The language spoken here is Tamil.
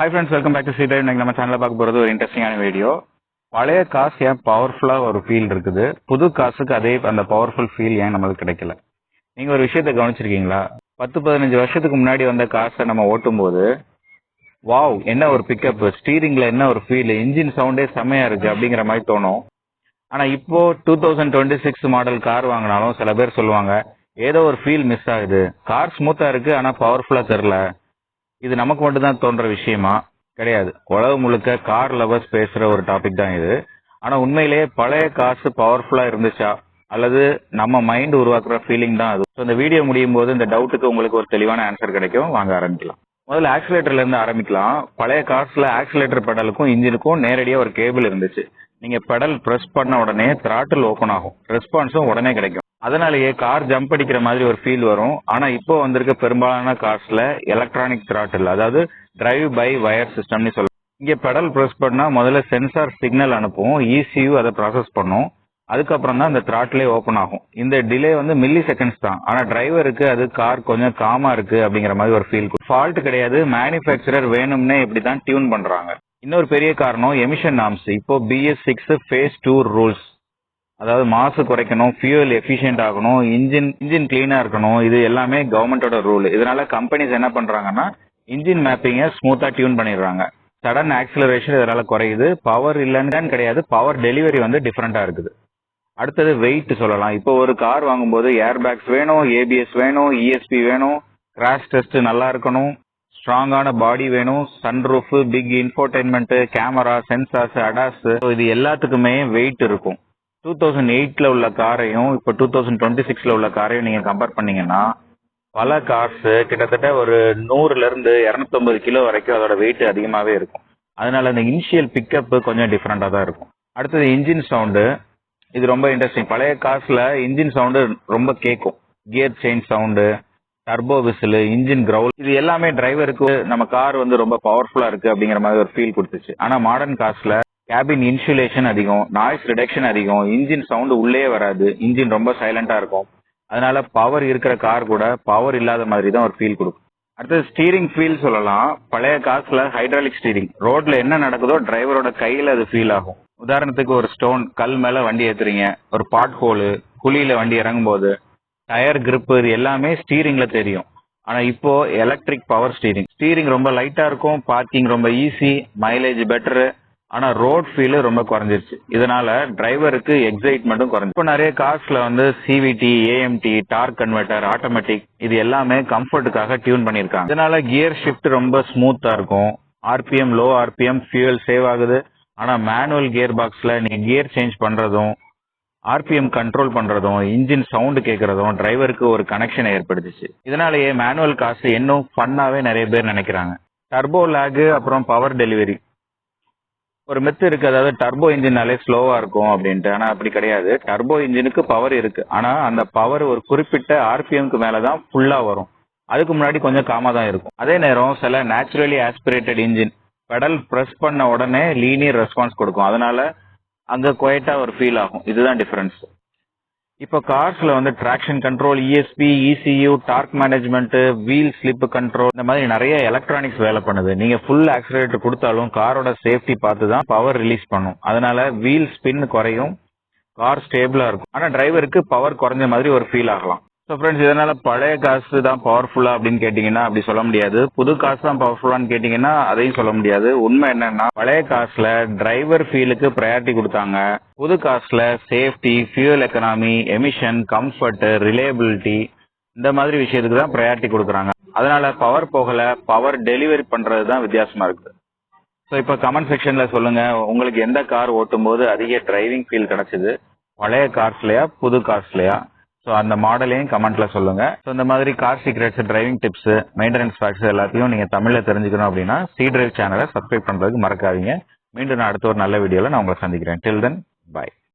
Hi friends, welcome back to C drive. நம்ம சேனலில் பார்க்க போகிறது ஒரு இன்ட்ரெஸ்டிங்கான வீடியோ. பழைய காசு ஏன் பவர்ஃபுல்லாக ஒரு ஃபீல் இருக்குது, புது காசுக்கு அதே அந்த பவர்ஃபுல் ஃபீல் ஏன் நம்மளுக்கு கிடைக்கல? நீங்கள் ஒரு விஷயத்தை கவனிச்சிருக்கீங்களா? 10-15 வருஷத்துக்கு முன்னாடி வந்த காசை நம்ம ஓட்டும் போது வாவ் என்ன ஒரு பிக்கப், ஸ்டீரிங்கில் என்ன ஒரு ஃபீல், இன்ஜின் சவுண்டே செம்மையாக இருக்குது அப்படிங்கிற மாதிரி தோணும். ஆனால் இப்போ 2026 மாடல் கார் வாங்கினாலும் சில பேர் சொல்லுவாங்க, ஏதோ ஒரு ஃபீல் மிஸ் ஆகுது, கார் ஸ்மூத்தாக இருக்குது ஆனால் பவர்ஃபுல்லாக தெரில. இது நமக்கு மட்டும் தான் தோன்ற விஷயமா? கிடையாது. உலகம் முழுக்க கார் லவர்ஸ் பேசுற ஒரு டாபிக் தான் இது. ஆனா உண்மையிலேயே பழைய காசு பவர்ஃபுல்லா இருந்துச்சா, அல்லது நம்ம மைண்ட் உருவாக்குற ஃபீலிங் தான் அது? இந்த வீடியோ முடியும் போது இந்த டவுட்டுக்கு உங்களுக்கு ஒரு தெளிவான ஆன்சர் கிடைக்கும். வாங்க ஆரம்பிக்கலாம். முதல்ல ஆக்சிலேட்டர்ல இருந்து ஆரம்பிக்கலாம். பழைய கார்ஸ்ல ஆக்சிலேட்டர் பெடலுக்கும் இன்ஜினுக்கும் நேரடியா ஒரு கேபிள் இருந்துச்சு. நீங்க பெடல் பிரஸ் பண்ண உடனே த்ராட்டில் ஓபன் ஆகும், ரெஸ்பான்ஸும் உடனே கிடைக்கும். அதனாலேயே கார் ஜம்ப் அடிக்கிற மாதிரி ஒரு ஃபீல் வரும். ஆனா இப்போ வந்திருக்க பெரும்பாலான கார்ஸ்ல எலக்ட்ரானிக் த்ராட்டில், அதாவது டிரைவ் பை வயர் சிஸ்டம்னு சொல்லுவோம். இங்க பெடல் பிரஸ் பண்ணா முதல்ல சென்சார் சிக்னல் அனுப்பும், ECU அதை ப்ராசஸ் பண்ணும், அதுக்கப்புறம் தான் இந்த த்ராட்டிலே ஓபன் ஆகும். இந்த டிலே மில்லி செகண்ட்ஸ் தான். ஆனா டிரைவருக்கு அது கார் கொஞ்சம் காமா இருக்கு அப்படிங்கிற மாதிரி ஒரு ஃபீல். ஃபால்ட் கிடையாது, மேனுஃபேக்சரர் வேணும்னே இப்படி தான் டியூன் பண்றாங்க. இன்னொரு பெரிய காரணம் எமிஷன் நார்ம்ஸ். இப்போ BS6 phase 2 ரூல்ஸ், அதாவது மாசு குறைக்கணும், ஃபியூயல் எஃபிஷியன்ட் ஆகணும், இன்ஜின் கிளீனா இருக்கணும், இது எல்லாமே கவர்மெண்டோட ரூல். இதனால கம்பெனிஸ் என்ன பண்றாங்கன்னா இன்ஜின் மேப்பிங்கை ஸ்மூத்தா டியூன் பண்ணிடுறாங்க. சடன் ஆக்சிலரேஷன் இதனால குறையுது. பவர் இல்லைன்னு கிடையாது, பவர் டெலிவரி டிஃபரெண்டா இருக்குது. அடுத்தது வெயிட் சொல்லலாம். இப்போ ஒரு கார் வாங்கும்போது ஏர் பேக்ஸ் வேணும், ABS வேணும், ESP வேணும், கிராஷ் டெஸ்ட் நல்லா இருக்கணும், ஸ்ட்ராங்கான பாடி வேணும், sunroof, big infotainment, camera, sensors, ADAS, இது எல்லாத்துக்குமே வெயிட் இருக்கும். 2008ல உள்ள காரையும் இப்போ 2026ல உள்ள காரையும் நீங்க கம்பேர் பண்ணீங்கன்னா பல கார்ஸ் கிட்டத்தட்ட ஒரு 100ல இருந்து 250 கிலோ வரைக்கும் அதோட வெயிட் அதிகமாவே இருக்கும். அதனால அந்த இனிஷியல் பிக்கப் கொஞ்சம் டிஃப்ரெண்டா தான் இருக்கும். அடுத்தது இன்ஜின் சவுண்டு. இது ரொம்ப இன்ட்ரெஸ்டிங். பழைய கார்ஸ்ல இன்ஜின் சவுண்டு ரொம்ப கேட்கும். Gear change sound, turbo whistle, engine Graul, இது எல்லாமே டிரைவருக்கு நம்ம கார் ரொம்ப பவர்ஃபுல்லா இருக்கு அப்படிங்கிற மாதிரி ஒரு ஃபீல் கொடுத்துச்சு. ஆனா மாடர்ன் கார்ஸ்ல கேபின் இன்சுலேஷன் அதிகம், நாய்ஸ் ரிடக்ஷன் அதிகம், இன்ஜின் சவுண்டு உள்ளே வராது, இன்ஜின் ரொம்ப சைலண்டா இருக்கும். அதனால பவர் இருக்கிற கார் கூட பவர் இல்லாத மாதிரி தான் ஒரு ஃபீல் கொடுக்கும். அடுத்தது ஸ்டீரிங் ஃபீல் சொல்லலாம். பழைய கார்ஸ்ல ஹைட்ராலிக் ஸ்டீரிங், ரோட்ல என்ன நடக்குதோ டிரைவரோட கையில அது ஃபீல் ஆகும். உதாரணத்துக்கு ஒரு ஸ்டோன், கல் மேல வண்டி ஏத்துறீங்க, ஒரு பாட் ஹோலு, குழியில வண்டி இறங்கும் போது டயர் கிரிப், இது எல்லாமே ஸ்டீரிங்ல தெரியும். ஆனா இப்போ எலக்ட்ரிக் பவர் ஸ்டீரிங் ரொம்ப லைட்டா இருக்கும், பார்க்கிங் ரொம்ப ஈஸி, மைலேஜ் பெட்டர். ஆனா ரோட் ஃபீல் ரொம்ப குறைஞ்சிருச்சு. இதனால டிரைவருக்கு எக்ஸைட்மெண்ட்டும் குறைஞ்சு. இப்போ நிறைய கார்ஸ்ல CVT, AMT, dark converter, automatic, இது எல்லாமே கம்ஃபர்ட்டுக்காக டியூன் பண்ணிருக்காங்க. இதனால கியர் ஷிஃப்ட் ரொம்ப ஸ்மூத்தா இருக்கும். RPM low RPM, fuel save ஆகுது. ஆனா மேனுவல் கியர் பாக்ஸ்ல நீங்க கியர் சேஞ்ச் பண்றதும், RPM கண்ட்ரோல் பண்றதும், இன்ஜின் சவுண்ட் கேட்கறதும் டிரைவருக்கு ஒரு கனெக்ஷன் ஏற்படுத்துச்சு. இதனாலேயே மேனுவல் கார்ஸ் இன்னும் ஃபன்னாவே நிறைய பேர் நினைக்கிறாங்க. டர்போ லேக், அப்புறம் பவர் டெலிவரி. ஒரு மெத்து இருக்கு, அதாவது டர்போ இன்ஜினாலே ஸ்லோவா இருக்கும் அப்படின்ட்டு. ஆனா அப்படி கிடையாது. டர்போ இன்ஜினுக்கு பவர் இருக்கு, ஆனா அந்த பவர் ஒரு குறிப்பிட்ட RPMக்கு மேலதான் ஃபுல்லா வரும். அதுக்கு முன்னாடி கொஞ்சம் காமா தான் இருக்கும். அதே நேரம் சில naturally aspirated engine pedal press பண்ண உடனே லீனியர் ரெஸ்பான்ஸ் கொடுக்கும். அதனால அங்க குவைட்டா ஒரு ஃபீல் ஆகும். இதுதான் டிஃபரன்ஸ். இப்போ கார்ஸ்ல traction control, ESP, ECU, torque management, wheel slip control, இந்த மாதிரி நிறைய எலக்ட்ரானிக்ஸ் வேலை பண்ணுது. நீங்க ஃபுல் ஆக்சிலேட்டர் கொடுத்தாலும் காரோட சேஃப்டி பார்த்து தான் பவர் ரிலீஸ் பண்ணும். அதனால வீல் ஸ்பின் குறையும், கார் ஸ்டேபிளா இருக்கும். ஆனா டிரைவருக்கு பவர் குறைஞ்ச மாதிரி ஒரு ஃபீல் ஆகலாம். ஸோ ஃப்ரெண்ட்ஸ், இதனால பழைய காசு தான் பவர்ஃபுல்லா அப்படின்னு கேட்டீங்கன்னா அப்படி சொல்ல முடியாது. புது காசு தான் பவர்ஃபுல்லான்னு கேட்டீங்கன்னா அதையும் சொல்ல முடியாது. உண்மை என்னன்னா பழைய காசுல டிரைவர் ஃபீலுக்கு ப்ரையாரிட்டி கொடுத்தாங்க. புது காசுல safety, fuel economy, emission, comfort, reliability, இந்த மாதிரி விஷயத்துக்கு தான் ப்ரையாரிட்டி கொடுக்குறாங்க. அதனால பவர் போகல, பவர் டெலிவரி பண்றது தான் வித்தியாசமா இருக்குது. ஸோ இப்போ கமெண்ட் செக்ஷன்ல சொல்லுங்க, உங்களுக்கு எந்த கார் ஓட்டும் போது அதிக டிரைவிங் ஃபீல் கிடைச்சது, பழைய கார்ஸ்லயா புது கார்ஸ்லயா? ஸோ அந்த மாடலையும் கமெண்ட்ல சொல்லுங்க. ஸோ இந்த மாதிரி car secrets, driving tips, maintenance facts எல்லாத்தையும் நீங்க தமிழ்ல தெரிஞ்சுக்கணும் அப்படின்னா சி டிரைவ் சேனலை சப்ஸ்கிரைப் பண்றதுக்கு மறக்காதீங்க. மீண்டும் நான் அடுத்த ஒரு நல்ல வீடியோல நான் உங்களை சந்திக்கிறேன். டில் தென், பை.